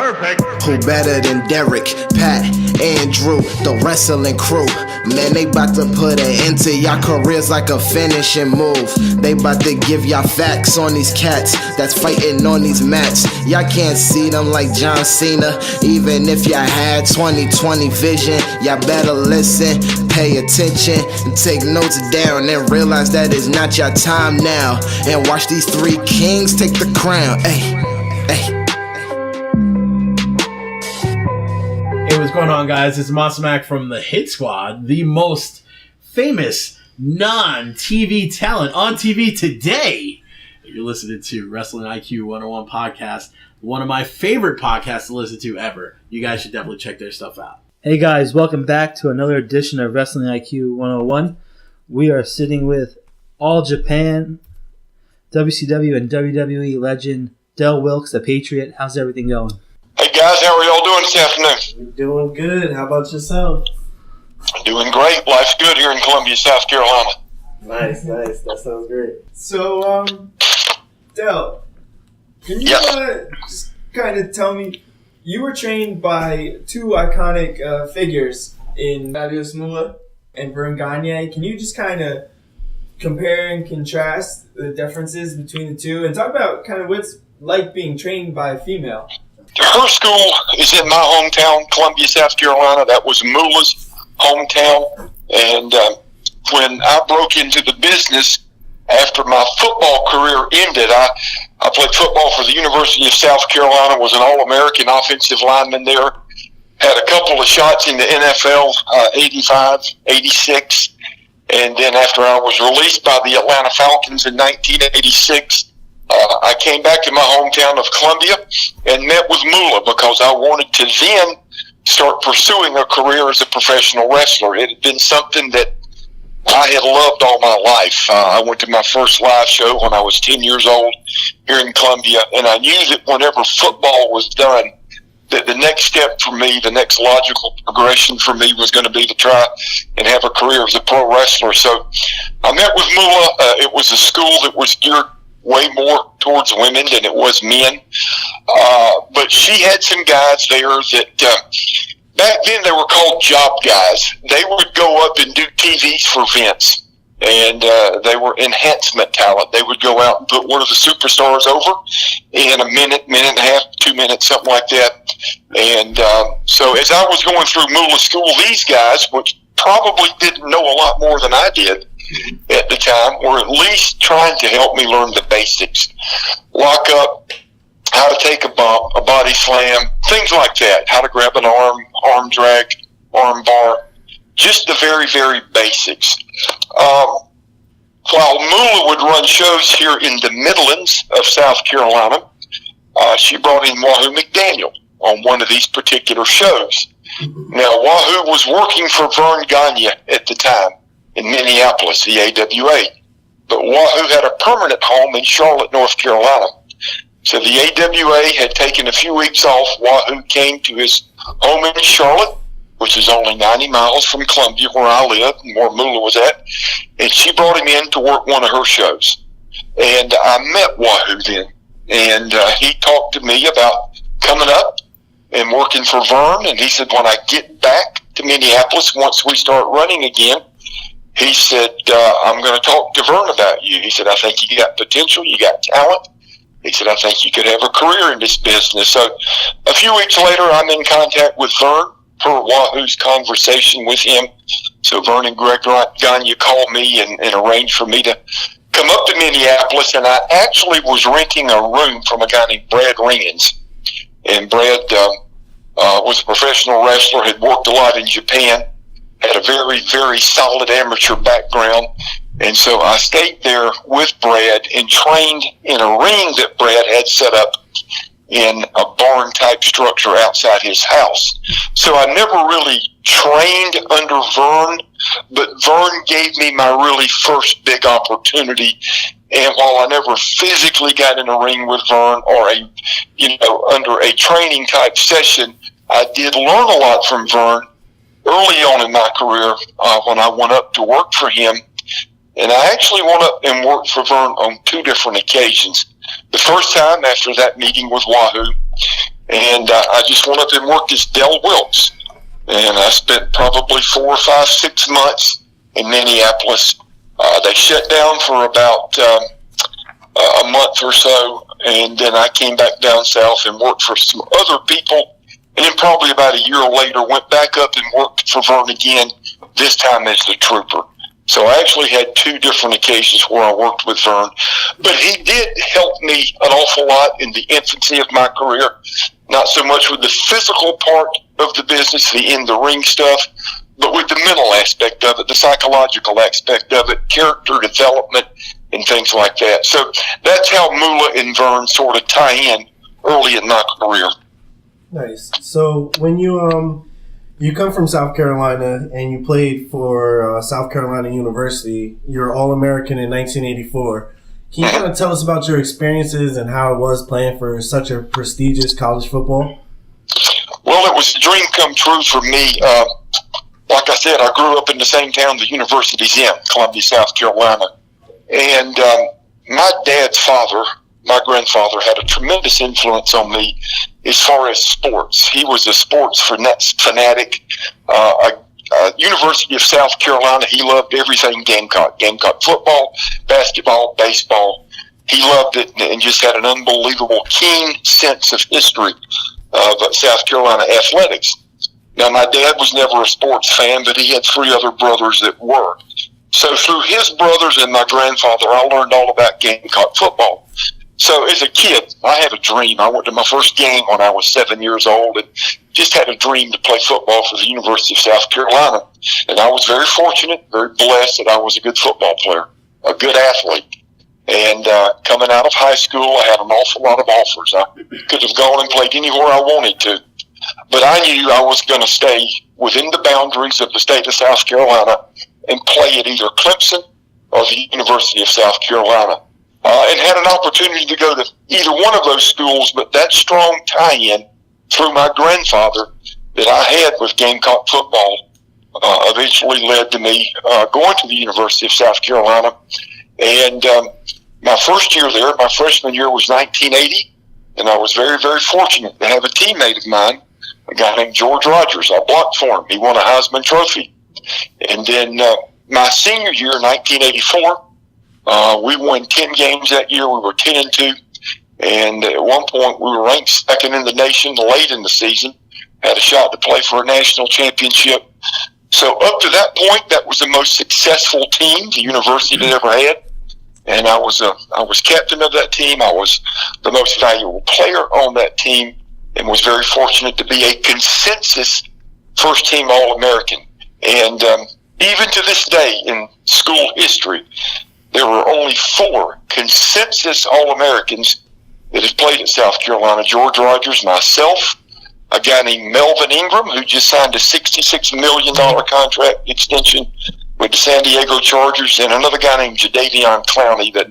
Perfect. Who better than Derek, Pat, Andrew, the wrestling crew? Man, they bout to put an end to y'all careers like a finishing move. They bout to give y'all facts on these cats that's fighting on these mats. Y'all can't see them like John Cena. Even if y'all had 20/20 vision, y'all better listen, pay attention, and take notes down and realize that it's not your time now. And watch these three kings take the crown. Hey, hey. Hey, what's going on, guys? It's Monster Mac from the Hit Squad, the most famous non-TV talent on TV today. You're listening to Wrestling IQ 101 podcast, one of my favorite podcasts to listen to ever. You guys should definitely check their stuff out. Hey guys, welcome back to another edition of Wrestling IQ 101. We are sitting with All Japan, WCW and WWE Legend, Wilkes, the Patriot. How's everything going? Hey guys, how are y'all doing this afternoon? Doing good. How about yourself? Doing great. Life's good here in Columbia, South Carolina. Nice. That sounds great. So, Del, can you just kind of tell me, you were trained by two iconic figures in Thaddeus Moolah and Vern Gagne. Can you just kind of compare and contrast the differences between the two and talk about kind of what's like being trained by a female? Her school is in my hometown, Columbia, South Carolina. That was Moolah's hometown. And when I broke into the business after my football career ended, I played football for the University of South Carolina, was an All-American offensive lineman there, had a couple of shots in the NFL, 85, 86. And then after I was released by the Atlanta Falcons in 1986, I came back to my hometown of Columbia and met with Moolah because I wanted to then start pursuing a career as a professional wrestler. It had been something that I had loved all my life. I went to my first live show when I was 10 years old here in Columbia, and I knew that whenever football was done, that the next step for me, the next logical progression for me was going to be to try and have a career as a pro wrestler. So I met with Moolah. It was a school that was geared way more towards women than it was men. But she had some guys there that, back then they were called job guys. They would go up and do TVs for Vince. And they were enhancement talent. They would go out and put one of the superstars over in a minute, minute and a half, 2 minutes, something like that. And so as I was going through Moolah School, these guys, which probably didn't know a lot more than I did at the time, were at least trying to help me learn the basics. Lock up, how to take a bump, a body slam, things like that. How to grab an arm drag, arm bar. Just the very, very basics. While Moolah would run shows here in the Midlands of South Carolina, she brought in Wahoo McDaniel on one of these particular shows. Now, Wahoo was working for Vern Gagne at the time in Minneapolis, the AWA. But Wahoo had a permanent home in Charlotte, North Carolina. So the AWA had taken a few weeks off. Wahoo came to his home in Charlotte, which is only 90 miles from Columbia, where I live and where Moolah was at. And she brought him in to work one of her shows. And I met Wahoo then. And he talked to me about coming up and working for Vern. And he said, when I get back to Minneapolis, once we start running again, he said, I'm going to talk to Vern about you. He said, I think you got potential, you got talent. He said, I think you could have a career in this business. So a few weeks later, I'm in contact with Vern per Wahoo's conversation with him. So Vern and Greg Gagne called me and arranged for me to come up to Minneapolis. And I actually was renting a room from a guy named Brad Ringans. And Brad was a professional wrestler, had worked a lot in Japan, had a very, very solid amateur background. And so I stayed there with Brad and trained in a ring that Brad had set up in a barn-type structure outside his house. So I never really trained under Vern, but Vern gave me my really first big opportunity. And while I never physically got in a ring with Vern or under a training-type session, I did learn a lot from Vern early on in my career when I went up to work for him. And I actually went up and worked for Vern on two different occasions. The first time after that meeting with Wahoo, And I just went up and worked as Del Wilkes. And I spent probably 4, 5, 6 months in Minneapolis. They shut down for about a month or so, and then I came back down south and worked for some other people. And then probably about a year later, went back up and worked for Vern again, this time as the trooper. So I actually had 2 different occasions where I worked with Vern. But he did help me an awful lot in the infancy of my career, not so much with the physical part of the business, the in-the-ring stuff, but with the mental aspect of it, the psychological aspect of it, character development, and things like that. So that's how Moolah and Vern sort of tie in early in my career. Nice. So when you come from South Carolina and you played for South Carolina University, you're All-American in 1984. Can you kind of tell us about your experiences and how it was playing for such a prestigious college football? Well, it was a dream come true for me. Like I said, I grew up in the same town the university's in, Columbia, South Carolina. And my dad's father, my grandfather, had a tremendous influence on me as far as sports. He was a sports fanatic. University of South Carolina, he loved everything Gamecock. Gamecock football, basketball, baseball. He loved it and just had an unbelievable, keen sense of history of South Carolina athletics. Now, my dad was never a sports fan, but he had 3 other brothers that were. So through his brothers and my grandfather, I learned all about Gamecock football. So as a kid, I had a dream. I went to my first game when I was 7 years old and just had a dream to play football for the University of South Carolina. And I was very fortunate, very blessed that I was a good football player, a good athlete. And coming out of high school, I had an awful lot of offers. I could have gone and played anywhere I wanted to. But I knew I was going to stay within the boundaries of the state of South Carolina and play at either Clemson or the University of South Carolina. And had an opportunity to go to either one of those schools, but that strong tie-in through my grandfather that I had with Gamecock football eventually led to me going to the University of South Carolina. And my first year there, my freshman year, was 1980, and I was very, very fortunate to have a teammate of mine, a guy named George Rogers. I blocked for him. He won a Heisman Trophy. And then my senior year, 1984, we won 10 games that year. We were 10-2. And at one point, we were ranked second in the nation late in the season, had a shot to play for a national championship. So up to that point, that was the most successful team the university had ever had. And I was captain of that team. I was the most valuable player on that team and was very fortunate to be a consensus first-team All-American. And even to this day in school history, there were only 4 consensus All-Americans that have played at South Carolina: George Rogers, myself, a guy named Melvin Ingram, who just signed a $66 million contract extension with the San Diego Chargers, and another guy named Jadeveon Clowney that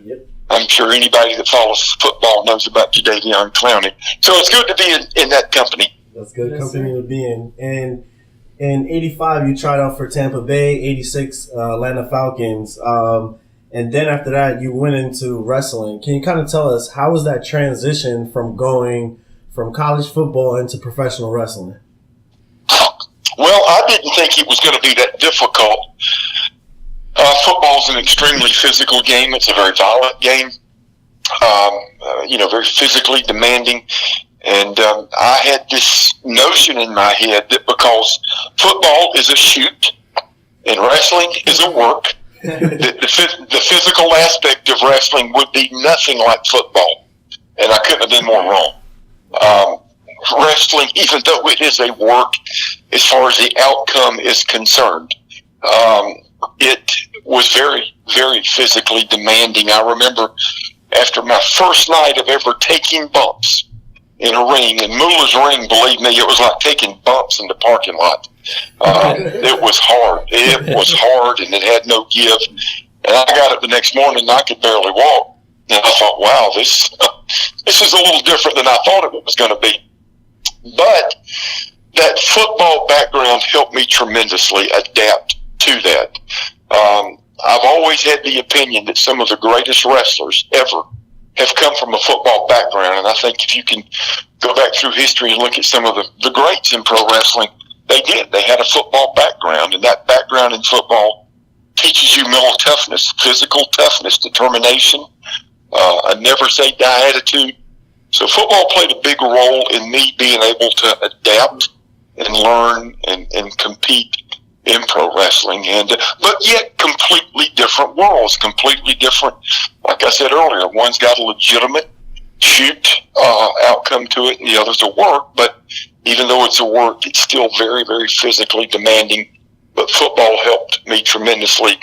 I'm sure anybody that follows football knows about Jadeveon Clowney. So it's good to be in that company. That's good company to be in. And in 85, you tried out for Tampa Bay, 86, Atlanta Falcons. And then after that, you went into wrestling. Can you kind of tell us, how was that transition from going from college football into professional wrestling? Well, I didn't think it was going to be that difficult. Football is an extremely physical game. It's a very violent game, very physically demanding. And I had this notion in my head that because football is a shoot and wrestling is a work, the physical aspect of wrestling would be nothing like football. And I couldn't have been more wrong. Wrestling, even though it is a work, as far as the outcome is concerned, it was very, very physically demanding. I remember after my first night of ever taking bumps in a ring, and Moolah's ring, believe me, it was like taking bumps in the parking lot. It was hard. It was hard, and it had no give. And I got up the next morning, and I could barely walk. And I thought, wow, this is a little different than I thought it was going to be. But that football background helped me tremendously adapt to that. I've always had the opinion that some of the greatest wrestlers ever have come from a football background, and I think if you can go back through history and look at some of the greats in pro wrestling, they did. They had a football background, and that background in football teaches you mental toughness, physical toughness, determination, a never-say-die attitude. So football played a big role in me being able to adapt and learn and compete in pro wrestling, but yet completely different worlds, completely different. Like I said earlier, one's got a legitimate shoot outcome to it, and the other's a work. But even though it's a work, it's still very, very physically demanding. But football helped me tremendously,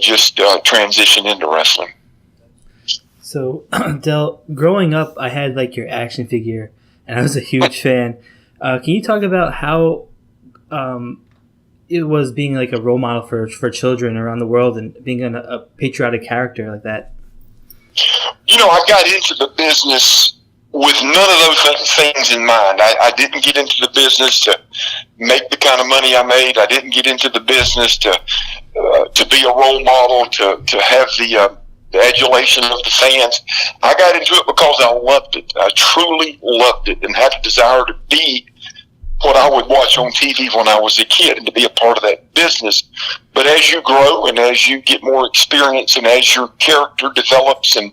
just transition into wrestling. So, Del, growing up, I had like your action figure, and I was a huge fan. Can you talk about how it was being like a role model for children around the world and being a patriotic character like that? I got into the business with none of those things in mind. I didn't get into the business to make the kind of money I made. I didn't get into the business to be a role model, to have the adulation of the fans. I got into it because I loved it. I truly loved it and had a desire to be what I would watch on TV when I was a kid and to be a part of that business. But as you grow and as you get more experience and as your character develops and,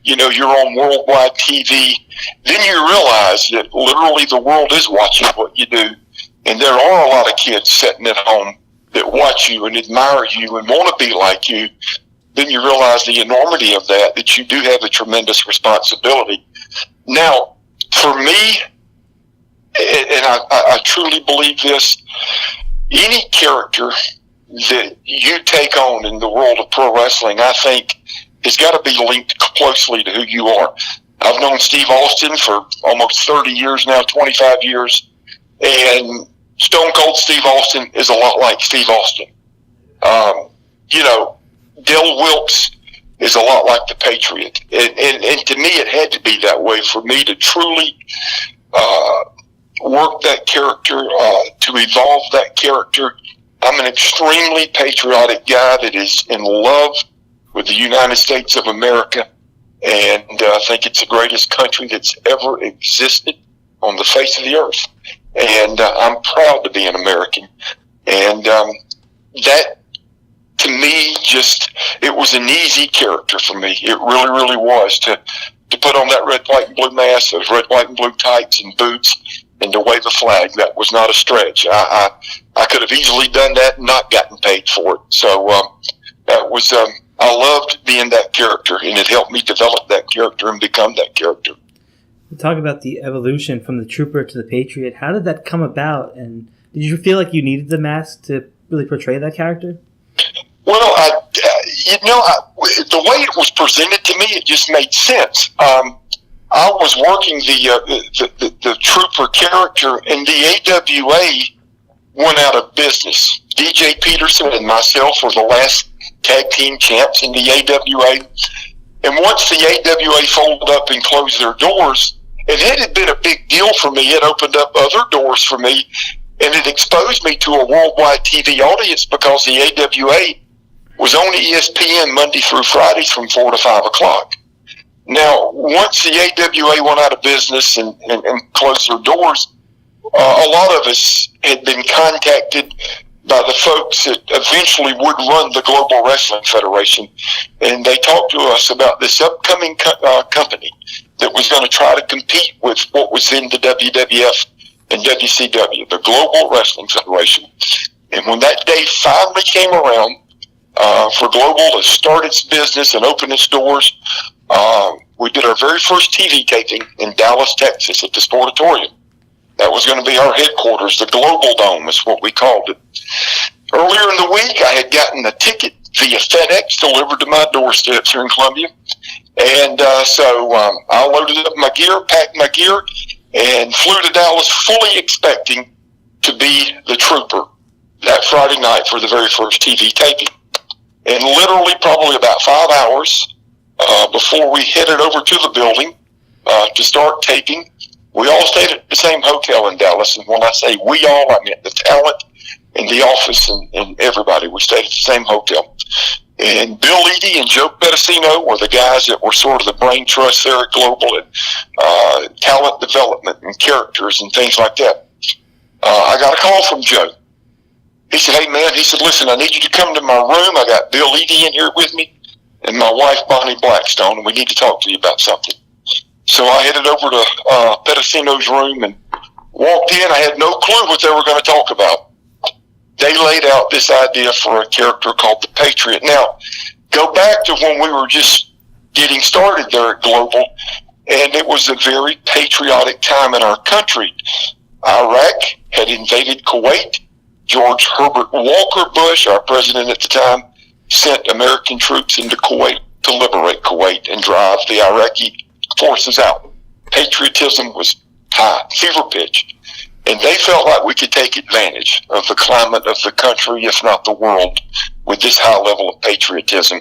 you're on worldwide TV, then you realize that literally the world is watching what you do. And there are a lot of kids sitting at home that watch you and admire you and want to be like you. Then you realize the enormity of that you do have a tremendous responsibility. Now, for me, and I truly believe this, any character that you take on in the world of pro wrestling, I think, has got to be linked closely to who you are. I've known Steve Austin for almost 30 years now, 25 years, and Stone Cold Steve Austin is a lot like Steve Austin. Del Wilkes is a lot like the Patriot. And to me, it had to be that way for me to truly work that character, to evolve that character. I'm an extremely patriotic guy that is in love with the United States of America, and I think it's the greatest country that's ever existed on the face of the earth. And I'm proud to be an American. And that, to me, it was an easy character for me. It really, really was to put on that red, white, and blue mask, those red, white, and blue tights and boots, and to wave a flag. That was not a stretch. I could have easily done that and not gotten paid for it. So that was I loved being that character, and it helped me develop that character and become that character. Talk about the evolution from the Trooper to the Patriot. How did that come about, and did you feel like you needed the mask to really portray that character? Well, the way it was presented to me, it just made sense. I was working the Trooper character, and the AWA went out of business. DJ Peterson and myself were the last tag team champs in the AWA. And once the AWA folded up and closed their doors, and it had been a big deal for me. It opened up other doors for me, and it exposed me to a worldwide TV audience because the AWA was on ESPN Monday through Fridays from 4 to 5 o'clock. Now, once the AWA went out of business and closed their doors, a lot of us had been contacted by the folks that eventually would run the Global Wrestling Federation, and they talked to us about this upcoming company that was going to try to compete with what was in the WWF and WCW, the Global Wrestling Federation. And when that day finally came around for Global to start its business and open its doors, we did our very first TV taping in Dallas, Texas at the Sportatorium. That was going to be our headquarters. The Global Dome is what we called it. Earlier in the week, I had gotten a ticket via FedEx delivered to my doorstep here in Columbia. And so I loaded up my gear, packed my gear, and flew to Dallas fully expecting to be the Trooper that Friday night for the very first TV taping. And literally probably about 5 hours before we headed over to the building to start taping, we all stayed at the same hotel in Dallas. And when I say we all, I meant the talent and the office and everybody. We stayed at the same hotel. And Bill Eadie and Joe Pedicino were the guys that were sort of the brain trust there at Global, and talent development and characters and things like that. I got a call from Joe. He said, "Hey, man," he said, "listen, I need you to come to my room. I got Bill Eadie in here with me and my wife, Bonnie Blackstone, and we need to talk to you about something." So I headed over to Pedicino's room and walked in. I had no clue what they were going to talk about. They laid out this idea for a character called the Patriot. Now, go back to when we were just getting started there at Global, and it was a very patriotic time in our country. Iraq had invaded Kuwait. George Herbert Walker Bush, our president at the time, sent American troops into Kuwait to liberate Kuwait and drive the Iraqi forces out. Patriotism was high, fever pitch. And they felt like we could take advantage of the climate of the country, if not the world, with this high level of patriotism.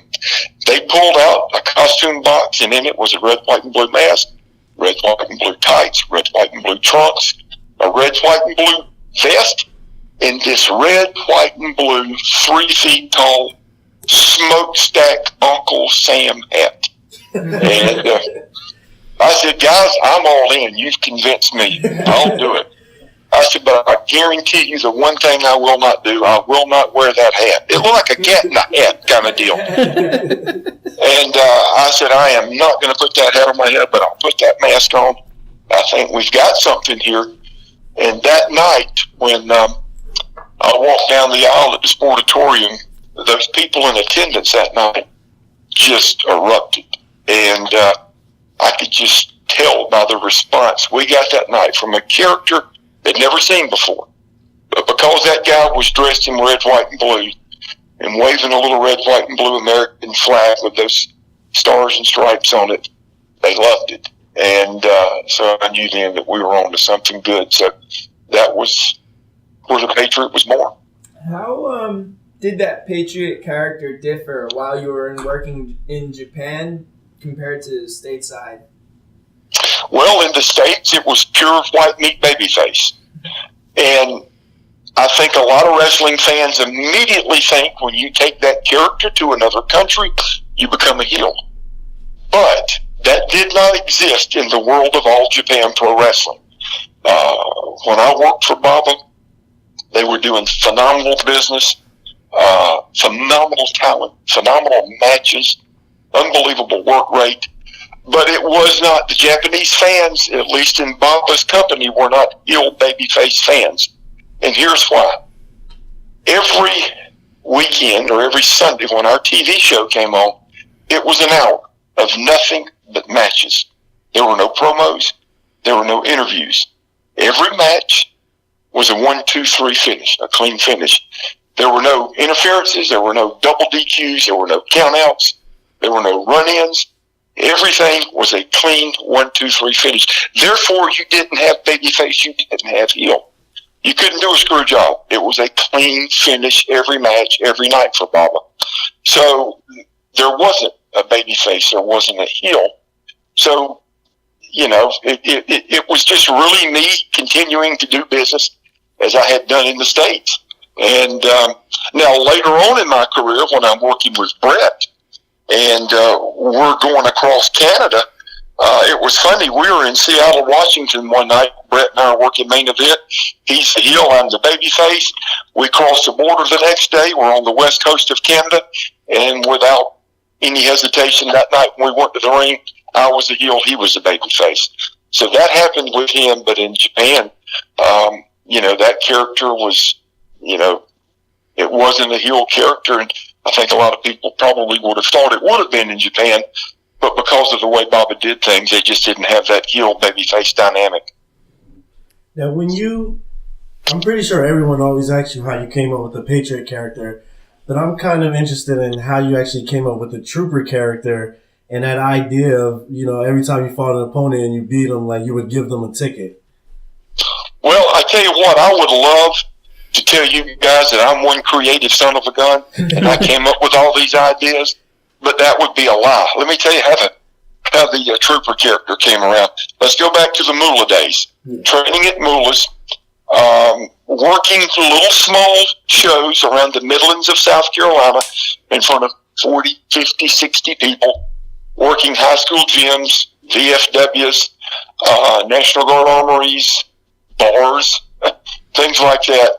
They pulled out a costume box, and in it was a red, white, and blue mask, red, white, and blue tights, red, white, and blue trunks, a red, white, and blue vest, and this red, white, and blue, 3 feet tall, smokestack Uncle Sam hat. And I said, "Guys, I'm all in. You've convinced me. I'll do it." I said, "But I guarantee you the one thing I will not do, I will not wear that hat." It looked like a cat in a hat kind of deal. And I said, "I am not going to put that hat on my head, but I'll put that mask on. I think we've got something here." And that night, when I walked down the aisle at the Sportatorium, those people in attendance that night just erupted. And I could just tell by the response we got that night from a character they'd never seen before. But because that guy was dressed in red, white, and blue and waving a little red, white, and blue American flag with those stars and stripes on it, they loved it. And so I knew then that we were on to something good. So that was where the Patriot was born. How did that Patriot character differ while you were working in Japan compared to stateside? Well, in the States, it was pure white meat babyface. And I think a lot of wrestling fans immediately think when you take that character to another country, you become a heel. But that did not exist in the world of All Japan Pro Wrestling. When I worked for Baba, they were doing phenomenal business, phenomenal talent, phenomenal matches, unbelievable work rate. But it was not, the Japanese fans, at least in Baba's company, were not heel babyface fans. And here's why. Every weekend or every Sunday when our TV show came on, it was an hour of nothing but matches. There were no promos. There were no interviews. Every match was a 1-2-3 finish, a clean finish. There were no interferences. There were no double DQs. There were no countouts. There were no run-ins. Everything was a clean 1-2-3 finish. Therefore, you didn't have babyface. You didn't have heel. You couldn't do a screw job. It was a clean finish every match, every night for Baba. So there wasn't a babyface. There wasn't a heel. So, you know, it was just really me continuing to do business as I had done in the States. And now later on in my career, when I'm working with Bret, and we're going across Canada, it was funny. We were in Seattle, Washington one night. Bret and I were working main event. He's the heel, I'm the babyface. We crossed the border the next day. We're on the west coast of Canada. And without any hesitation that night when we went to the ring, I was the heel, he was the babyface. So that happened with him. But in Japan, you know, that character was, you know, it wasn't a heel character. And I think a lot of people probably would have thought it would have been in Japan, but because of the way Baba did things, they just didn't have that heel babyface dynamic. Now, I'm pretty sure everyone always asks you how you came up with the Patriot character, but I'm kind of interested in how you actually came up with the Trooper character and that idea of, you know, every time you fought an opponent and you beat them, like you would give them a ticket. Well, I tell you what, I would love to tell you guys that I'm one creative son of a gun and I came up with all these ideas, but that would be a lie. Let me tell you how the Trooper character came around. Let's go back to the Moolah days. Training at Moolah's, working little small shows around the Midlands of South Carolina in front of 40, 50, 60 people working high school gyms, VFWs, National Guard armories, bars, things like that.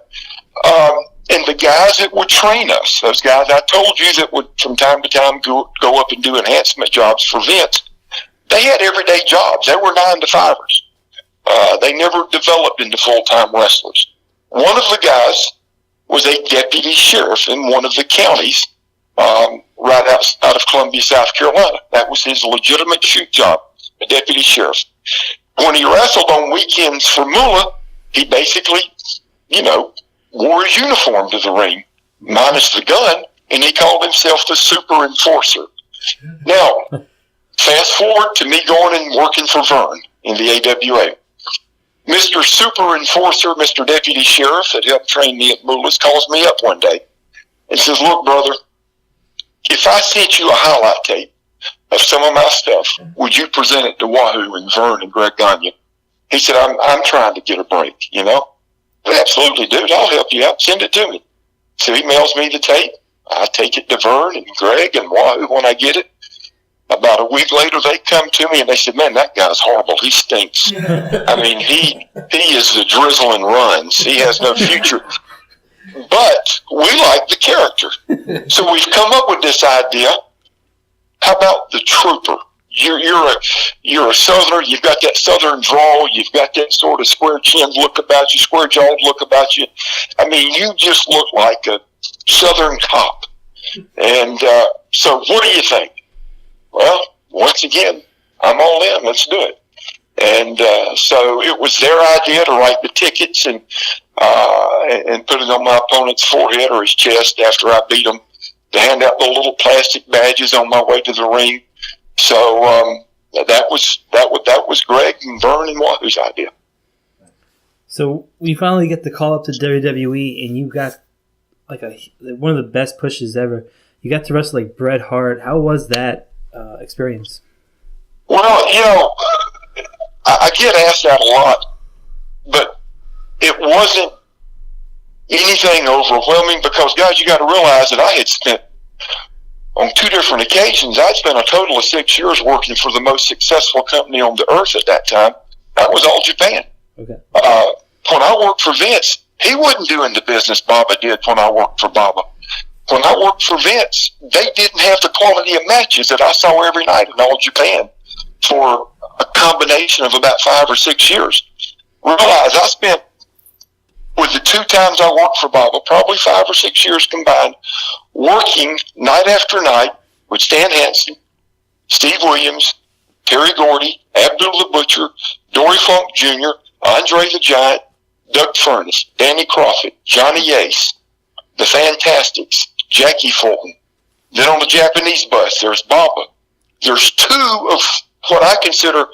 And the guys that would train us, those guys I told you that would from time to time go up and do enhancement jobs for Vince, they had everyday jobs. They were 9-to-5ers. They never developed into full-time wrestlers. One of the guys was a deputy sheriff in one of the counties right out of Columbia, South Carolina. That was his legitimate shoot job, a deputy sheriff. When he wrestled on weekends for Moolah, he basically, wore his uniform to the ring, minus the gun, and he called himself the Super Enforcer. Now, fast forward to me going and working for Vern in the AWA. Mr. Super Enforcer, Mr. Deputy Sheriff that helped train me at Moolah's calls me up one day and says, "Look, brother, if I sent you a highlight tape of some of my stuff, would you present it to Wahoo and Vern and Greg Gagne?" He said, I'm trying to get a break, Absolutely, dude. I'll help you out. Send it to me. So he mails me the tape. I take it to Vern and Greg and Wahoo when I get it. About a week later, they come to me and they said, "Man, that guy's horrible. He stinks. I mean, he is the drizzle and runs. He has no future." But we like the character. So we've come up with this idea. How about the trooper? You're a Southerner. You've got that Southern drawl. You've got that sort of square chin look about you, square jawed look about you. I mean, you just look like a Southern cop. And so what do you think? Well, once again, I'm all in. Let's do it. And so it was their idea to write the tickets and put it on my opponent's forehead or his chest after I beat him, to hand out the little plastic badges on my way to the ring. So that was Greg and Vern and Wahoo's idea. So we finally get the call up to WWE, and you got like one of the best pushes ever. You got to wrestle like Bret Hart. How was that experience? Well, I get asked that a lot, but it wasn't anything overwhelming because, guys, you got to realize that I had spent, on 2 different occasions, I'd spent a total of 6 years working for the most successful company on the earth at that time. That was All Japan. Okay. When I worked for Vince, he wasn't doing the business Baba did when I worked for Baba. When I worked for Vince, they didn't have the quality of matches that I saw every night in All Japan for a combination of about 5 or 6 years. Realize I spent, with the 2 times I worked for Baba, probably 5 or 6 years combined, working night after night with Stan Hansen, Steve Williams, Terry Gordy, Abdul the Butcher, Dory Funk Jr., Andre the Giant, Doug Furness, Danny Crawford, Johnny Ace, the Fantastics, Jackie Fulton. Then on the Japanese bus, there's Baba. There's 2 of what I consider,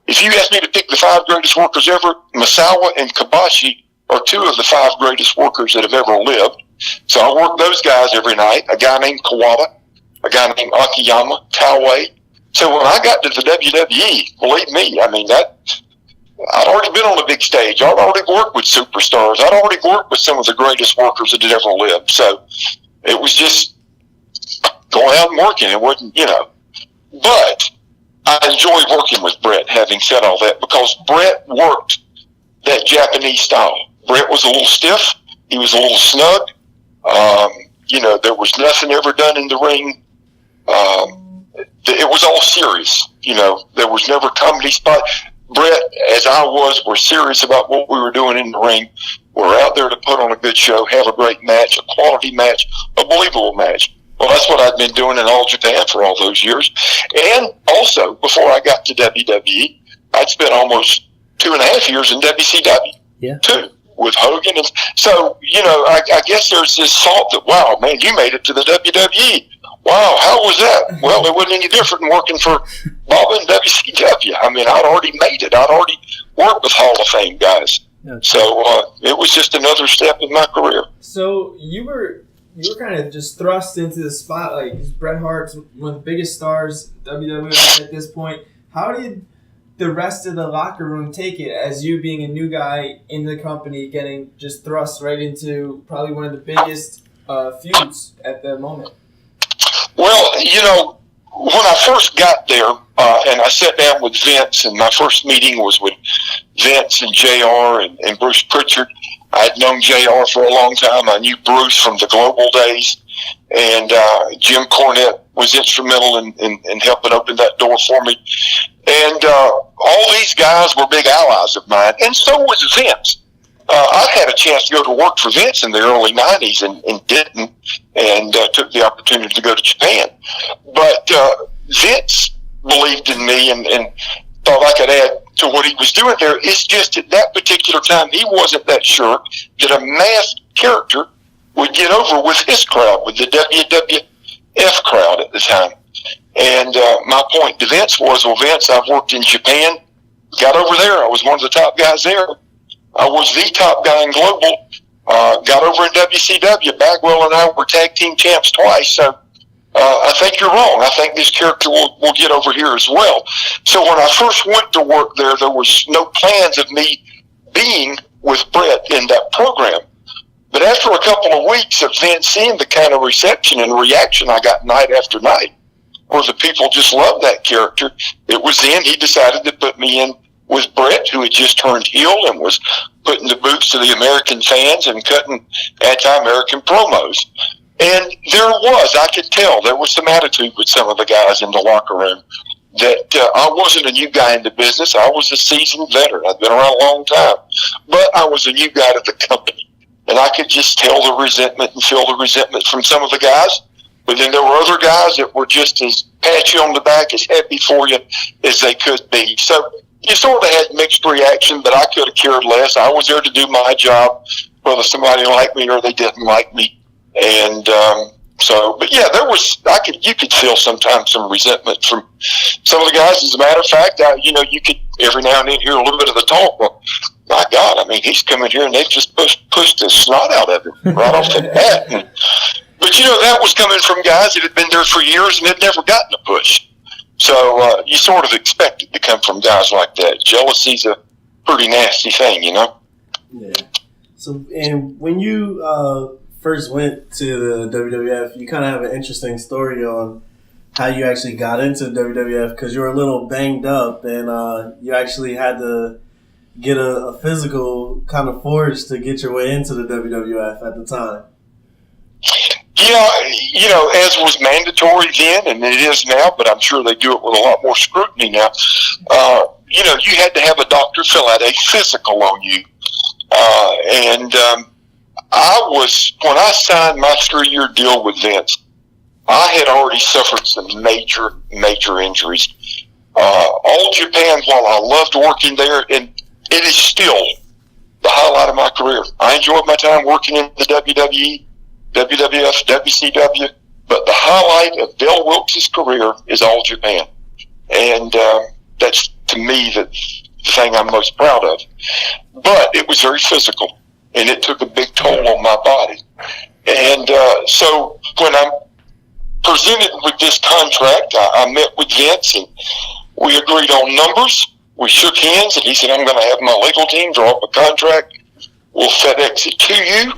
if you ask me to pick the 5 greatest workers ever, Misawa and Kobashi are 2 of the 5 greatest workers that have ever lived. So I worked those guys every night. A guy named Kawada, a guy named Akiyama, Tawai. So when I got to the WWE, believe me, I mean, I'd already been on a big stage. I'd already worked with superstars. I'd already worked with some of the greatest workers that had ever lived. So it was just going out and working. It wasn't, But I enjoyed working with Bret, having said all that, because Bret worked that Japanese style. Bret was a little stiff. He was a little snug. There was nothing ever done in the ring. It was all serious. There was never comedy spot. Bret, as I was, were serious about what we were doing in the ring. We're out there to put on a good show, have a great match, a quality match, a believable match. Well, that's what I'd been doing in All Japan for all those years. And also, before I got to WWE, I'd spent almost 2.5 years in WCW, too, with Hogan. And so, I guess there's this thought that, wow, man, you made it to the WWE. Wow, how was that? Well, it wasn't any different than working for Bob and WCW. I mean, I'd already made it. I'd already worked with Hall of Fame guys. So it was just another step in my career. So you were kind of just thrust into the spotlight because Bret Hart's one of the biggest stars WWE at this point. How did the rest of the locker room take it as you being a new guy in the company getting just thrust right into probably one of the biggest feuds at the moment? Well, you know, when I first got there, and I sat down with Vince, and my first meeting was with Vince and JR and Bruce Pritchard. I had known JR for a long time. I knew Bruce from the Global days, and Jim Cornette was instrumental in helping open that door for me. And all these guys were big allies of mine, and so was Vince. I had a chance to go to work for Vince in the early 90s and didn't, and took the opportunity to go to Japan. But Vince believed in me and thought I could add to what he was doing there. It's just at that particular time, he wasn't that sure that a masked character would get over with his crowd, with the WWF crowd at the time. And my point to Vince was, well, Vince, I've worked in Japan, got over there. I was one of the top guys there. I was the top guy in Global. Got over in WCW. Bagwell and I were tag team champs twice. So I think you're wrong. I think this character will get over here as well. So when I first went to work there was no plans of me being with Bret in that program. But after a couple of weeks of Vince seeing the kind of reception and reaction I got night after night, where the people just loved that character, it was then he decided to put me in with Bret, who had just turned heel and was putting the boots to the American fans and cutting anti-American promos. And I could tell there was some attitude with some of the guys in the locker room that I wasn't a new guy in the business. I was a seasoned veteran. I'd been around a long time. But I was a new guy to the company. And I could just tell the resentment and feel the resentment from some of the guys. But then there were other guys that were just as pat you on the back, as happy for you as they could be. So you sort of had mixed reaction, but I could have cared less. I was there to do my job, whether somebody liked me or they didn't like me. And but yeah, you could feel sometimes some resentment from some of the guys. As a matter of fact, you could every now and then hear a little bit of the talk. Well, my God, I mean, he's coming here and they've just pushed the snot out of him right off the bat. But that was coming from guys that had been there for years and had never gotten a push. So you sort of expect it to come from guys like that. Jealousy's a pretty nasty thing, Yeah. So, and when you first went to the WWF, you kind of have an interesting story on how you actually got into the WWF, because you were a little banged up and you actually had to get a physical kind of forged to get your way into the WWF at the time. Yeah, as was mandatory then, and it is now, but I'm sure they do it with a lot more scrutiny now. You had to have a doctor fill out a physical on you. When I signed my 3-year deal with Vince, I had already suffered some major, major injuries. All Japan, while I loved working there, and it is still the highlight of my career. I enjoyed my time working in the WWE, WWF, WCW, but the highlight of Del Wilkes' career is All Japan. And that's, to me, the thing I'm most proud of. But it was very physical, and it took a big toll on my body. And so when I'm presented with this contract, I met with Vince, and we agreed on numbers. We shook hands, and he said, I'm going to have my legal team draw up a contract. We'll FedEx it to you.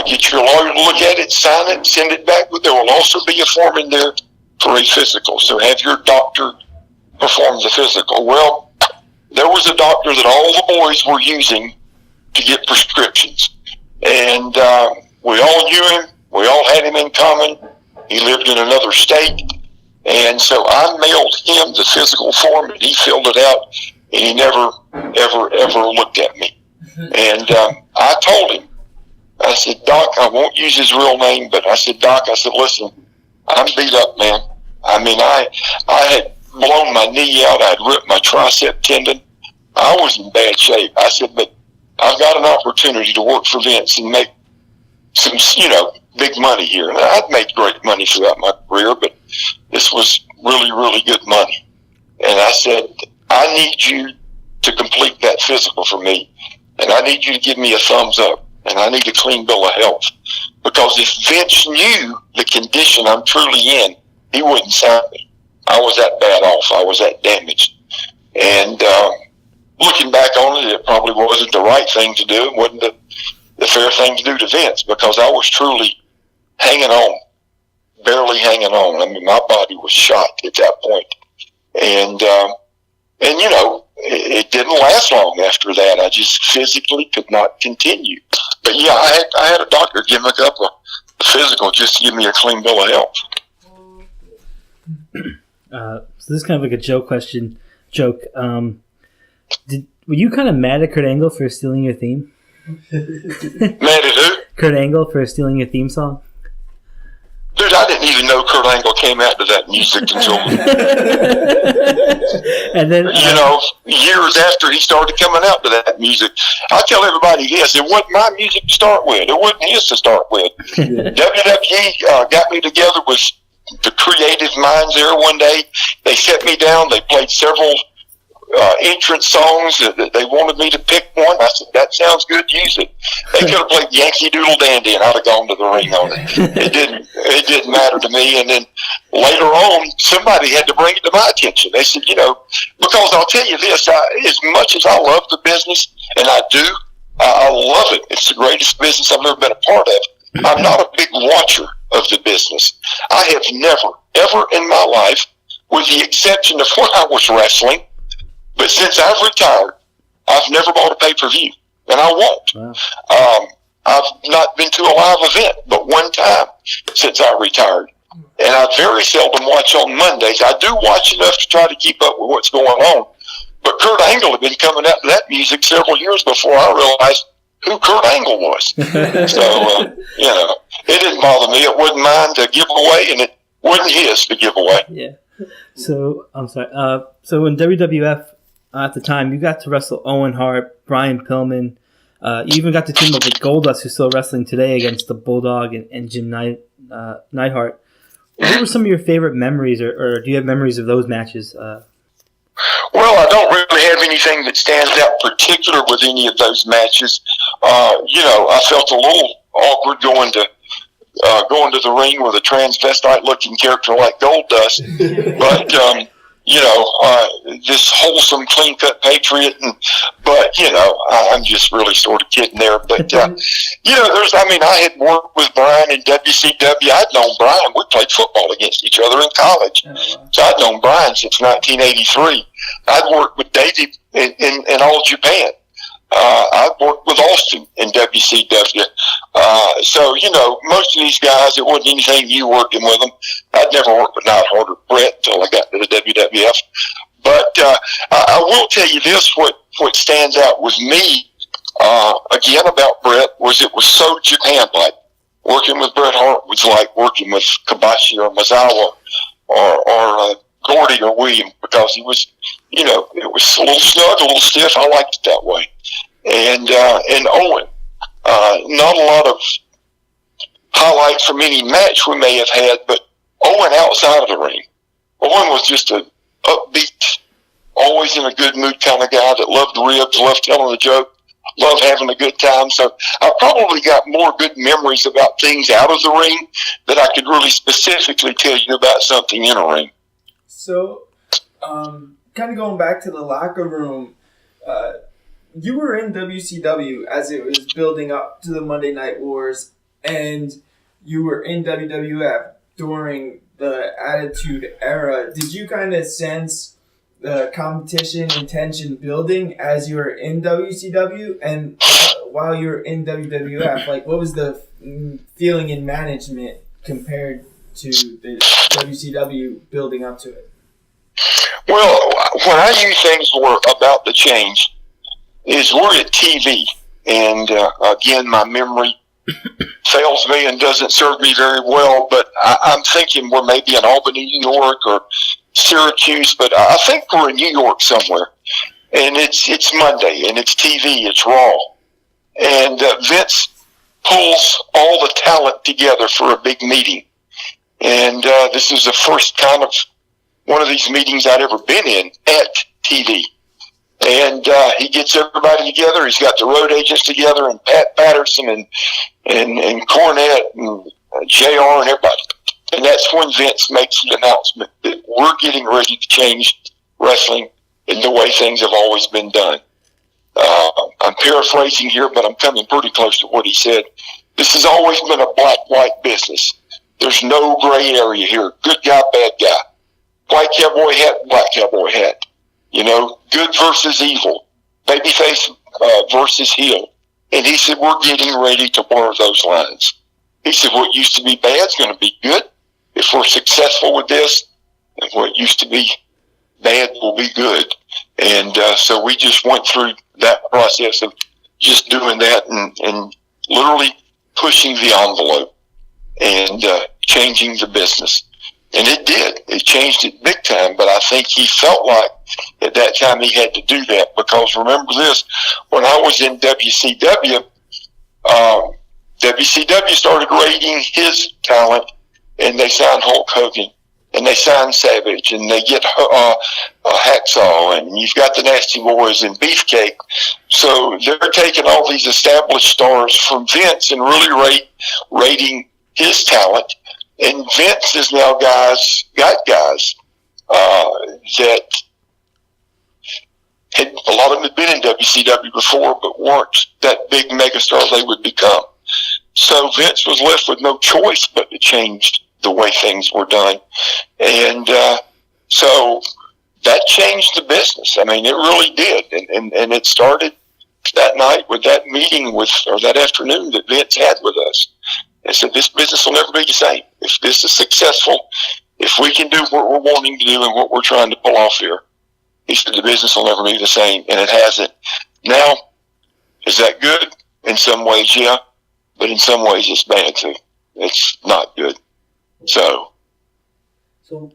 Get your lawyer to look at it, sign it, send it back. But there will also be a form in there for a physical. So have your doctor perform the physical. Well, there was a doctor that all the boys were using to get prescriptions. And we all knew him. We all had him in common. He lived in another state. And so I mailed him the physical form, and he filled it out, and he never, ever, ever looked at me. And I told him, I said, Doc, I won't use his real name, but I said, Doc, listen, I'm beat up, man. I mean, I had blown my knee out. I'd ripped my tricep tendon. I was in bad shape. I said, but I've got an opportunity to work for Vince and make some, big money here. And I'd made great money throughout my career, but this was really, really good money. And I said, I need you to complete that physical for me. And I need you to give me a thumbs up. And I need a clean bill of health. Because if Vince knew the condition I'm truly in, he wouldn't sign me. I was that bad off. I was that damaged. And looking back on it, it probably wasn't the right thing to do. It wasn't the fair thing to do to Vince, because I was truly hanging on barely hanging on. I mean, my body was shot at that point. And you know, it didn't last long after that. I just physically could not continue. But yeah, I had a doctor give me a physical just to give me a clean bill of health. So this is kind of like a joke question. Were you kind of mad at Kurt Angle for stealing your theme? Mad at who? Kurt Angle for stealing your theme song? Dude, I didn't even know Kurt Angle came out to that music until, and then, you know, years after he started coming out to that music. I tell everybody this, it wasn't my music to start with. It wasn't his to start with. WWE got me together with the creative minds there one day. They set me down. They played several entrance songs. They wanted me to pick one. I said, that sounds good, use it. They could have played Yankee Doodle Dandy and I'd have gone to the ring on it. It didn't matter to me. And then later on, somebody had to bring it to my attention. They said, you know, because I'll tell you this, as much as I love the business, and I do, I love it. It's the greatest business I've ever been a part of. I'm not a big watcher of the business. I have never, ever in my life, with the exception of when I was wrestling, but since I've retired, I've never bought a pay-per-view, and I won't. Wow. I've not been to a live event but one time since I retired, and I very seldom watch on Mondays. I do watch enough to try to keep up with what's going on, but Kurt Angle had been coming out to that music several years before I realized who Kurt Angle was. So, you know, it didn't bother me. It wasn't mine to give away, and it wasn't his to give away. Yeah. So, I'm sorry. So in WWF, at the time, you got to wrestle Owen Hart, Brian Pillman. You even got to team up with Goldust, who's still wrestling today, against the Bulldog and Jim Neidhart. What were some of your favorite memories, or do you have memories of those matches? Well, I don't really have anything that stands out particular with any of those matches. You know, I felt a little awkward going to the ring with a transvestite-looking character like Goldust, but you know, this wholesome, clean-cut Patriot, but, you know, I'm just really sort of kidding there. But, you know, I had worked with Brian in WCW. I'd known Brian. We played football against each other in college. Oh, wow. So I'd known Brian since 1983. I'd worked with David in All Japan. I've worked with Austin in WCW. So, you know, most of these guys, it wasn't anything new working with them. I'd never worked with Neidhart or Bret until I got to the WWF. But I will tell you this, what stands out with me, again, about Bret, was it was so Japan-like. Working with Bret Hart was like working with Kobashi or Misawa or Gordy or William, because he was, you know, it was a little snug, a little stiff. I liked it that way. And Owen, not a lot of highlights from any match we may have had, but Owen outside of the ring. Owen was just a upbeat, always in a good mood kind of guy that loved ribs, loved telling a joke, loved having a good time. So I probably got more good memories about things out of the ring than I could really specifically tell you about something in a ring. So, kind of going back to the locker room, you were in WCW as it was building up to the Monday Night Wars, and you were in WWF during the Attitude Era. Did you kind of sense the competition and tension building as you were in WCW? And while you were in WWF, like, what was the feeling in management compared to the WCW building up to it? Well, when I knew things were about to change is we're at TV, and again, my memory fails me and doesn't serve me very well, but I'm thinking we're maybe in Albany, New York, or Syracuse, but I think we're in New York somewhere, and it's Monday, and it's TV, it's Raw, and Vince pulls all the talent together for a big meeting, and this is the first kind of one of these meetings I'd ever been in at TV. And he gets everybody together. He's got the road agents together, and Pat Patterson and Cornette and JR and everybody. And that's when Vince makes the announcement that we're getting ready to change wrestling in the way things have always been done. I'm paraphrasing here, but I'm coming pretty close to what he said. This has always been a black-white business. There's no gray area here. Good guy, bad guy. White cowboy hat, black cowboy hat. You know, good versus evil. Babyface versus heel. And he said, we're getting ready to blur those lines. He said, what used to be bad is going to be good. If we're successful with this, and what used to be bad will be good. And so we just went through that process of just doing that and literally pushing the envelope and changing the business. And it did. It changed it big time. But I think he felt like at that time he had to do that, because remember this, when I was in WCW, WCW started rating his talent, and they signed Hulk Hogan, and they signed Savage, and they get Hacksaw, and you've got the Nasty Boys and Beefcake. So they're taking all these established stars from Vince and really rating his talent. And Vince is now got guys that had, a lot of them had been in WCW before, but weren't that big megastar they would become. So Vince was left with no choice but to change the way things were done. And so that changed the business. I mean, it really did. And it started that night with that meeting or that afternoon that Vince had with us. And said, this business will never be the same. If this is successful, if we can do what we're wanting to do and what we're trying to pull off here, he said the business will never be the same, and it hasn't. Now, is that good? In some ways, yeah, but in some ways it's bad too. It's not good. So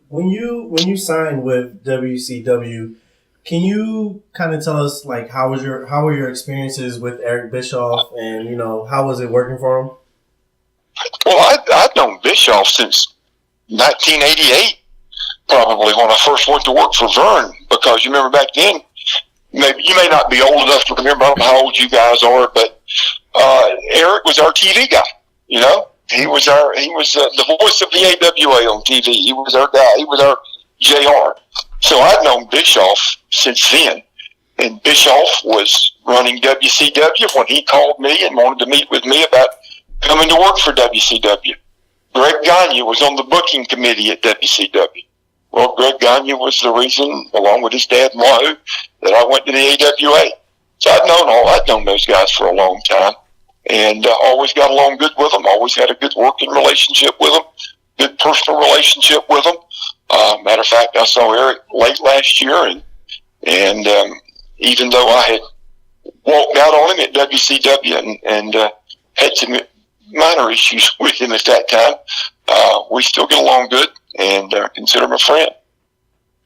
when you signed with WCW, can you kind of tell us like how were your experiences with Eric Bischoff, and how was it working for him? Well, I've known Bischoff since 1988. Probably when I first went to work for Vern, because you remember back then, maybe you may not be old enough to remember, I don't know how old you guys are, but Eric was our TV guy. He was the voice of the AWA on TV. He was our guy. He was our JR. So I'd known Bischoff since then, and Bischoff was running WCW when he called me and wanted to meet with me about coming to work for WCW. Greg Gagne was on the booking committee at WCW. Well, Greg Gagne was the reason, along with his dad, Wahoo, that I went to the AWA. So I'd known those guys for a long time, and always got along good with them. Always had a good working relationship with them, good personal relationship with them. Matter of fact, I saw Eric late last year, and even though I had walked out on him at WCW and had some minor issues with him at that time, we still get along good and consider him a friend.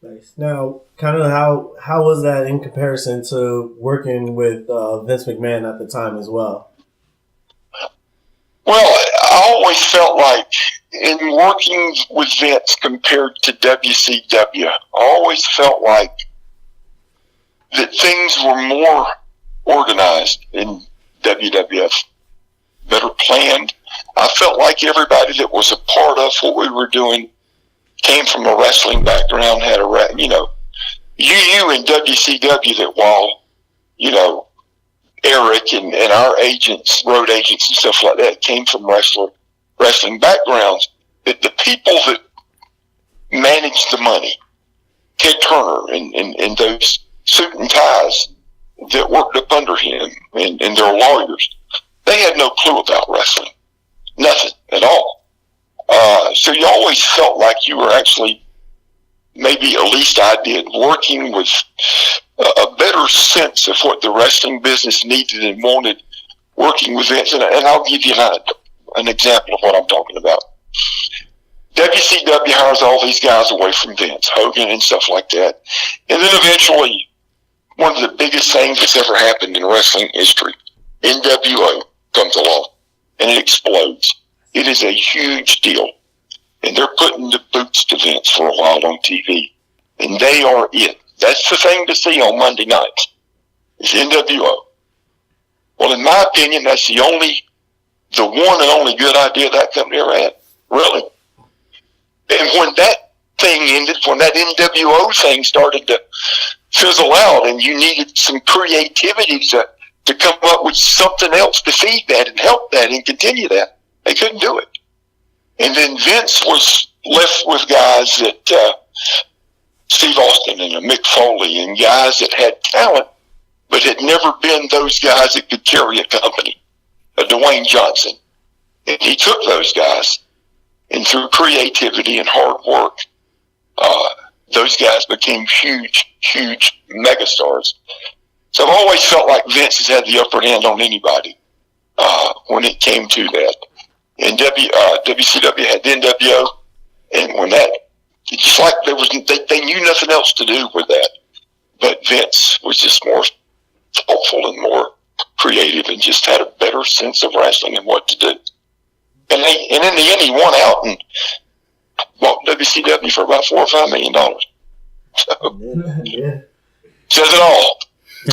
Nice. Now, kind of how was that in comparison to working with Vince McMahon at the time as well? Well, I always felt like in working with Vince compared to WCW, I always felt like that things were more organized in WWF, better planned. I felt like everybody that was a part of what we were doing came from a wrestling background, had you in WCW, that while, Eric and our agents, road agents and stuff like that came from wrestling backgrounds, that the people that managed the money, Ted Turner and those suit and ties that worked up under him and their lawyers, they had no clue about wrestling. Nothing at all. So you always felt like you were actually, maybe at least I did, working with a better sense of what the wrestling business needed and wanted, working with Vince. And I'll give you an example of what I'm talking about. WCW hires all these guys away from Vince, Hogan and stuff like that. And then eventually, one of the biggest things that's ever happened in wrestling history, NWO, comes along, and it explodes. It is a huge deal. And they're putting the boots to Vince for a while on TV. And they are it. That's the thing to see on Monday nights, is NWO. Well, in my opinion, that's the one and only good idea that company ever had. Really. And when that thing ended, when that NWO thing started to fizzle out, and you needed some creativity to come up with something else to feed that and help that and continue that, they couldn't do it. And then Vince was left with guys that Steve Austin and Mick Foley and guys that had talent, but had never been those guys that could carry a company. Dwayne Johnson. And he took those guys, and through creativity and hard work, those guys became huge, huge megastars. So I've always felt like Vince has had the upper hand on anybody when it came to that. And WCW had the NWO, and when that, it's just like they knew nothing else to do with that. But Vince was just more thoughtful and more creative, and just had a better sense of wrestling and what to do. And in the end, he won out and bought WCW for about $4 or $5 million. So, Yeah. says it all.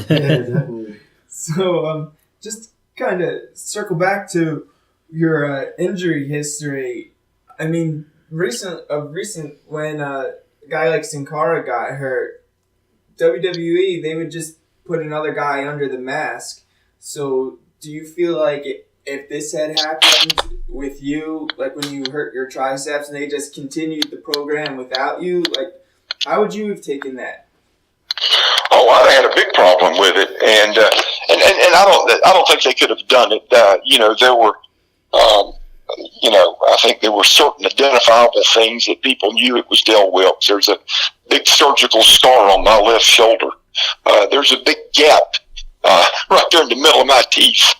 Yeah, definitely. So, just kind of circle back to your injury history. I mean, recent when a guy like Sin Cara got hurt, WWE, they would just put another guy under the mask. So, do you feel like if this had happened with you, like when you hurt your triceps and they just continued the program without you, like, how would you have taken that? Oh, I had a big problem with it, and I don't think they could have done it. There were, I think there were certain identifiable things that people knew it was Del Wilkes. There's a big surgical scar on my left shoulder. There's a big gap right there in the middle of my teeth.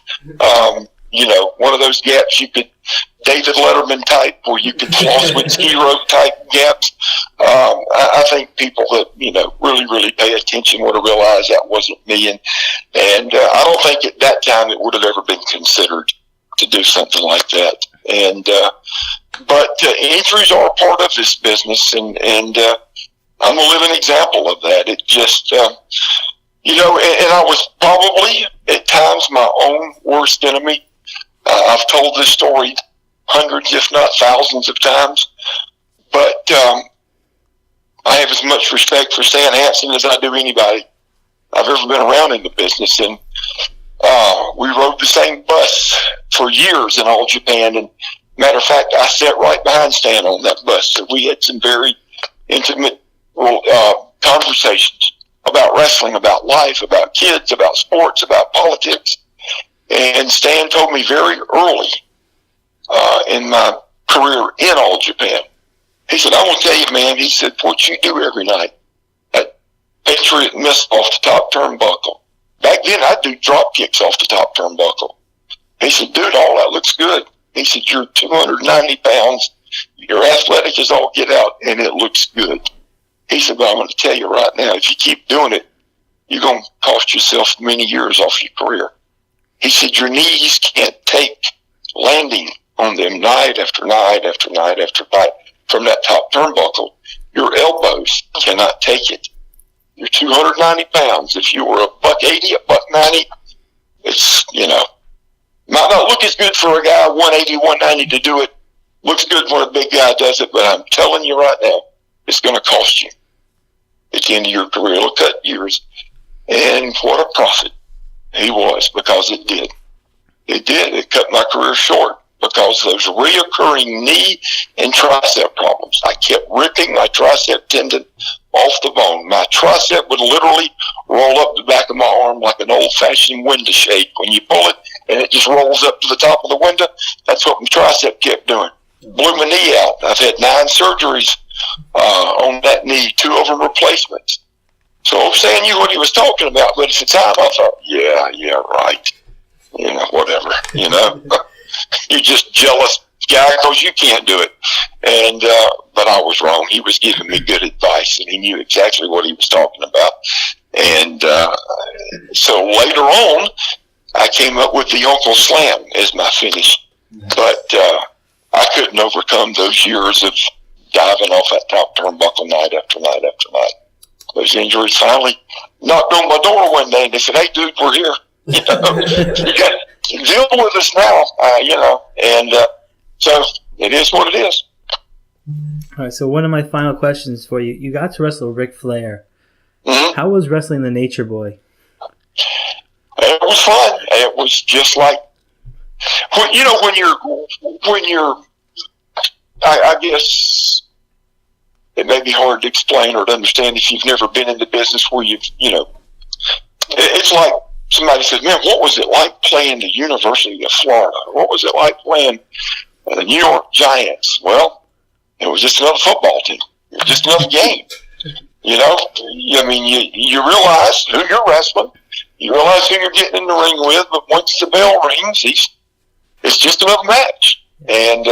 One of those gaps you could, David Letterman type, where you could floss with zero type gaps. I think people that, really, really pay attention would have realized that wasn't me. And I don't think at that time it would have ever been considered to do something like that. But injuries are a part of this business, and I'm a living example of that. It just, and I was probably at times my own worst enemy. I've told this story hundreds, if not thousands of times, but I have as much respect for Stan Hansen as I do anybody I've ever been around in the business. And we rode the same bus for years in All Japan. And matter of fact, I sat right behind Stan on that bus. So we had some very intimate conversations about wrestling, about life, about kids, about sports, about politics. And Stan told me very early in my career in All Japan, he said, I will tell you, man, he said, what you do every night at Patriot miss off the top turnbuckle. Back then, I'd do drop kicks off the top turnbuckle. He said, dude, all that looks good. He said, you're 290 pounds, you're athletic as all get out, and it looks good. He said, but I'm going to tell you right now, if you keep doing it, you're going to cost yourself many years off your career. He said, your knees can't take landing on them night after night after night after night from that top turnbuckle. Your elbows cannot take it. You're 290 pounds. If you were $180, $190, it's, might not look as good for a guy 180, 190 to do it. Looks good when a big guy does it, but I'm telling you right now, it's going to cost you at the end of your career. It'll cut years. And what a prophet he was, because it did. It did. It cut my career short because of those reoccurring knee and tricep problems. I kept ripping my tricep tendon off the bone. My tricep would literally roll up the back of my arm like an old-fashioned window shade. When you pull it and it just rolls up to the top of the window, that's what my tricep kept doing. Blew my knee out. I've had 9 surgeries on that knee, 2 of them replacements. So Stan knew what he was talking about, but at the time I thought, yeah, right. Whatever, You're just jealous guy because you can't do it. And, but I was wrong. He was giving me good advice, and he knew exactly what he was talking about. And so later on, I came up with the Uncle Slam as my finish. But I couldn't overcome those years of diving off that top turnbuckle night after night after night. Those injuries finally knocked on my door one day, and they said, hey, dude, we're here. You got to deal with us now, and so it is what it is. All right, so one of my final questions for you. You got to wrestle Ric Flair. Mm-hmm. How was wrestling the Nature Boy? It was fun. It was just like, when you're I guess it may be hard to explain or to understand if you've never been in the business where it's like somebody says, man, what was it like playing the University of Florida? What was it like playing the New York Giants? Well, it was just another football team. It was just another game. You realize who you're wrestling. You realize who you're getting in the ring with, but once the bell rings, it's just another match. And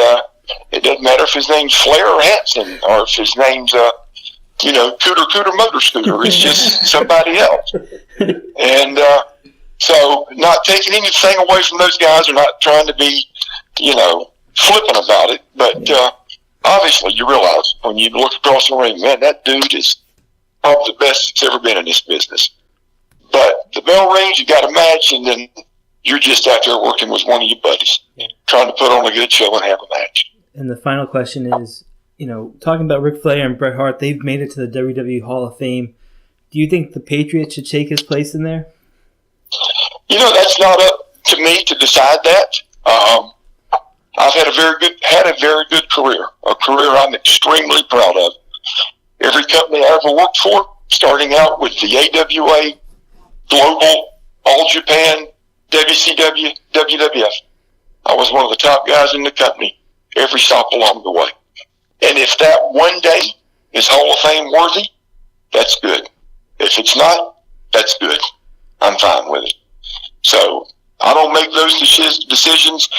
it doesn't matter if his name's Flair or Hanson, or if his name's, Cooter Motor Scooter. It's just somebody else. And so not taking anything away from those guys, or not trying to be, flippant about it. But obviously you realize when you look across the ring, man, that dude is probably the best that's ever been in this business. But the bell rings, you got a match, and then you're just out there working with one of your buddies, trying to put on a good show and have a match. And the final question is, talking about Ric Flair and Bret Hart, they've made it to the WWE Hall of Fame. Do you think the Patriot should take his place in there? That's not up to me to decide that. I've had a very good career, a career I'm extremely proud of. Every company I ever worked for, starting out with the AWA, Global, All Japan, WCW, WWF. I was one of the top guys in the company every stop along the way. And if that one day is Hall of Fame worthy, that's good. If it's not, that's good. I'm fine with it. So I don't make those decisions.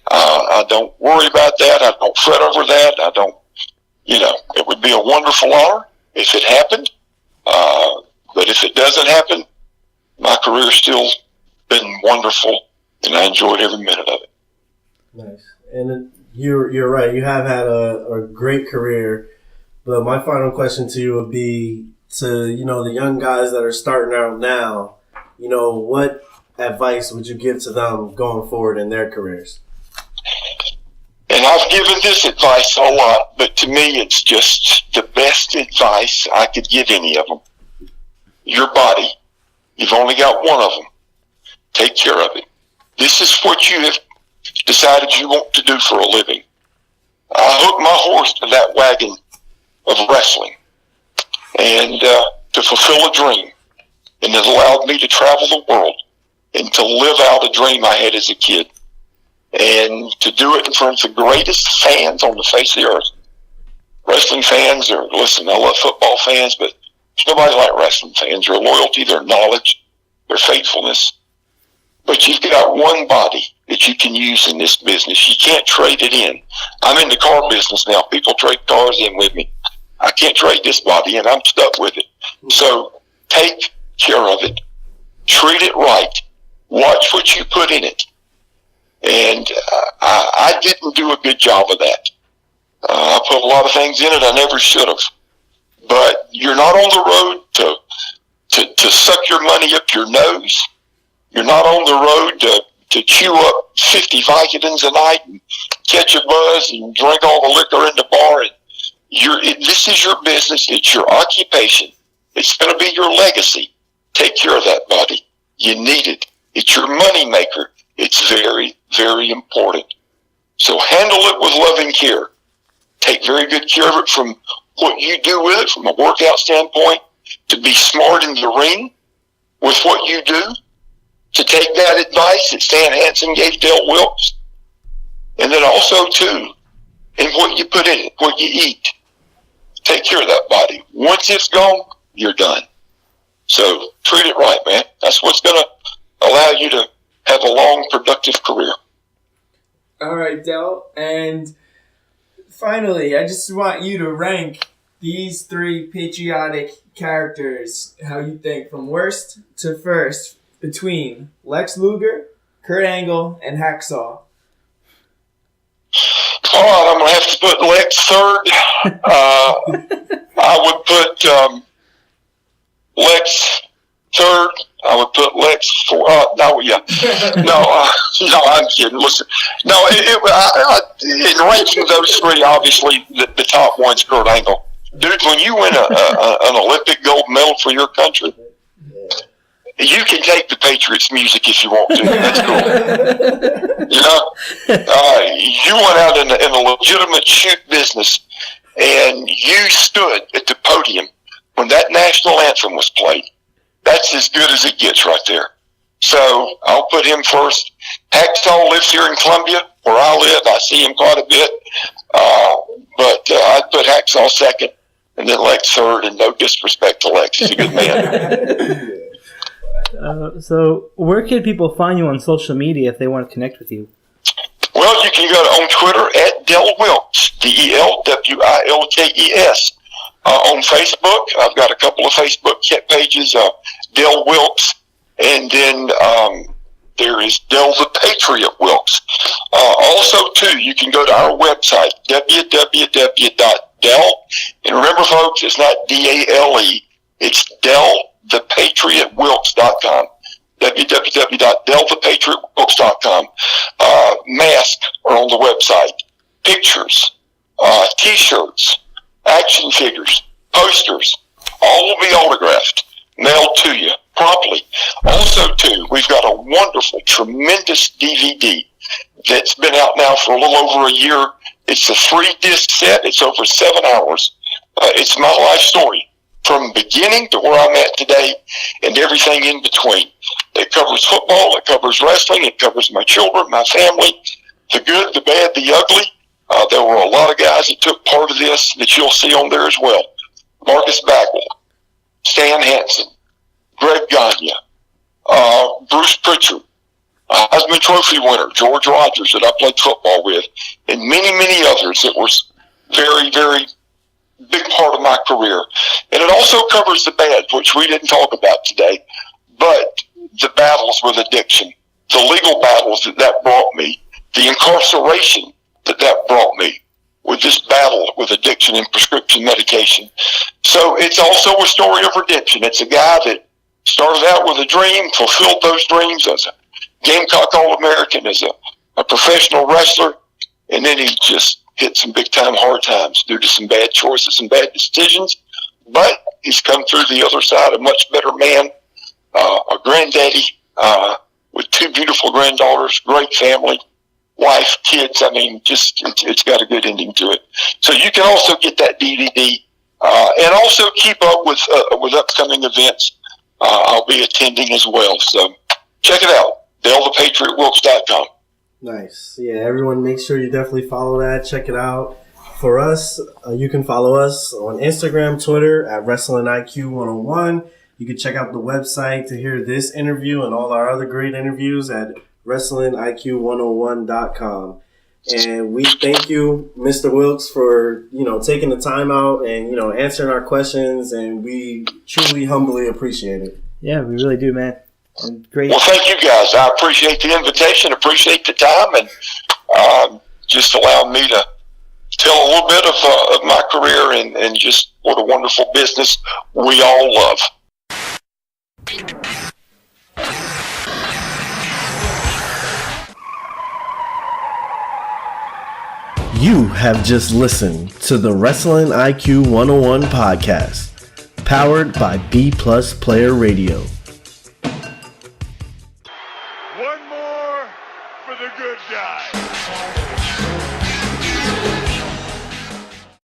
I don't worry about that. I don't fret over that. I don't, it would be a wonderful honor if it happened. But if it doesn't happen, my career's still been wonderful, and I enjoyed every minute of it. Nice. And you're right. You have had a great career. But my final question to you would be to, the young guys that are starting out now, what advice would you give to them going forward in their careers? And I've given this advice a lot, but to me it's just the best advice I could give any of them. Your body, you've only got one of them. Take care of it. This is what you have decided you want to do for a living. I hooked my horse to that wagon of wrestling and to fulfill a dream. And it allowed me to travel the world and to live out a dream I had as a kid. And to do it in front of the greatest fans on the face of the earth. Wrestling fans I love football fans, but there's nobody like wrestling fans. Their loyalty, their knowledge, their faithfulness. But you've got one body that you can use in this business. You can't trade it in. I'm in the car business now. People trade cars in with me. I can't trade this body in. I'm stuck with it. So take care of it. Treat it right. Watch what you put in it. And I didn't do a good job of that. I put a lot of things in it I never should have. But you're not on the road to suck your money up your nose. You're not on the road to chew up 50 Vicodins a night and catch a buzz and drink all the liquor in the bar. And this is your business. It's your occupation. It's going to be your legacy. Take care of that body. You need it. It's your money maker. It's very, very important. So handle it with loving care. Take very good care of it from what you do with it from a workout standpoint, to be smart in the ring with what you do, to take that advice that Stan Hansen gave Del Wilkes, and then also, too, in what you put in it, what you eat. Take care of that body. Once it's gone, you're done. So treat it right, man. That's what's going to allow you to have a long, productive career. All right, Del. And finally, I just want you to rank these three patriotic characters, how you think, from worst to first, between Lex Luger, Kurt Angle, and Hacksaw. All right, I'm going to have to put Lex third. I would put Lex third. I would put Lex fourth. No, I'm kidding. Listen, in ranking those three, obviously the top one's Kurt Angle. Dude, when you win an Olympic gold medal for your country, you can take the Patriots music if you want to. That's cool. you went out in a legitimate shoot business, and you stood at the podium when that national anthem was played. That's as good as it gets right there. So I'll put him first. Hacksaw lives here in Columbia, where I live. I see him quite a bit. But I'd put Hacksaw second, and then Lex third, and no disrespect to Lex. He's a good man. So where can people find you on social media if they want to connect with you? Well, you can go on Twitter at Del Wilkes, DELWILKES. On Facebook, I've got a couple of Facebook pages, Del Wilkes, and then there is Del the Patriot Wilkes. Also, too, you can go to our website, www.del, and remember, folks, it's not DALE, it's DelThePatriotWilkes.com. www.delthepatriotwilkes.com. Masks are on the website. Pictures, T-shirts, action figures, posters, all will be autographed, mailed to you promptly. Also, too, we've got a wonderful, tremendous DVD that's been out now for a little over a year. It's a 3-disc set. It's over 7 hours. It's my life story from beginning to where I'm at today and everything in between. It covers football. It covers wrestling. It covers my children, my family, the good, the bad, the ugly. There were a lot of guys that took part of this that you'll see on there as well. Marcus Bagwell, Stan Hansen, Greg Gagne, Bruce Pritchard, Heisman Trophy winner, George Rogers that I played football with, and many, many others that were very, very big part of my career. And it also covers the bad, which we didn't talk about today, but the battles with addiction, the legal battles that brought me, the incarceration that brought me with this battle with addiction and prescription medication. So it's also a story of redemption. It's a guy that started out with a dream, fulfilled those dreams as a Gamecock All-American, as a professional wrestler, and then he just hit some big-time hard times due to some bad choices and bad decisions. But he's come through the other side a much better man, a granddaddy with 2 beautiful granddaughters, great family, wife, kids. I mean, just it's got a good ending to it. So you can also get that DVD and also keep up with upcoming events. I'll be attending as well. So check it out, DelThePatriotWilkes.com. Nice. Yeah, everyone make sure you definitely follow that. Check it out. For us, you can follow us on Instagram, Twitter at WrestlingIQ101. You can check out the website to hear this interview and all our other great interviews at WrestlingIQ101.com. And we thank you, Mr. Wilkes, for, taking the time out and, answering our questions. And we truly, humbly appreciate it. Yeah, we really do, man. And great. Well, thank you guys. I appreciate the invitation, appreciate the time, and just allowing me to tell a little bit of my career and just what a wonderful business we all love. You have just listened to the Wrestling IQ 101 podcast, powered by B+ Player Radio.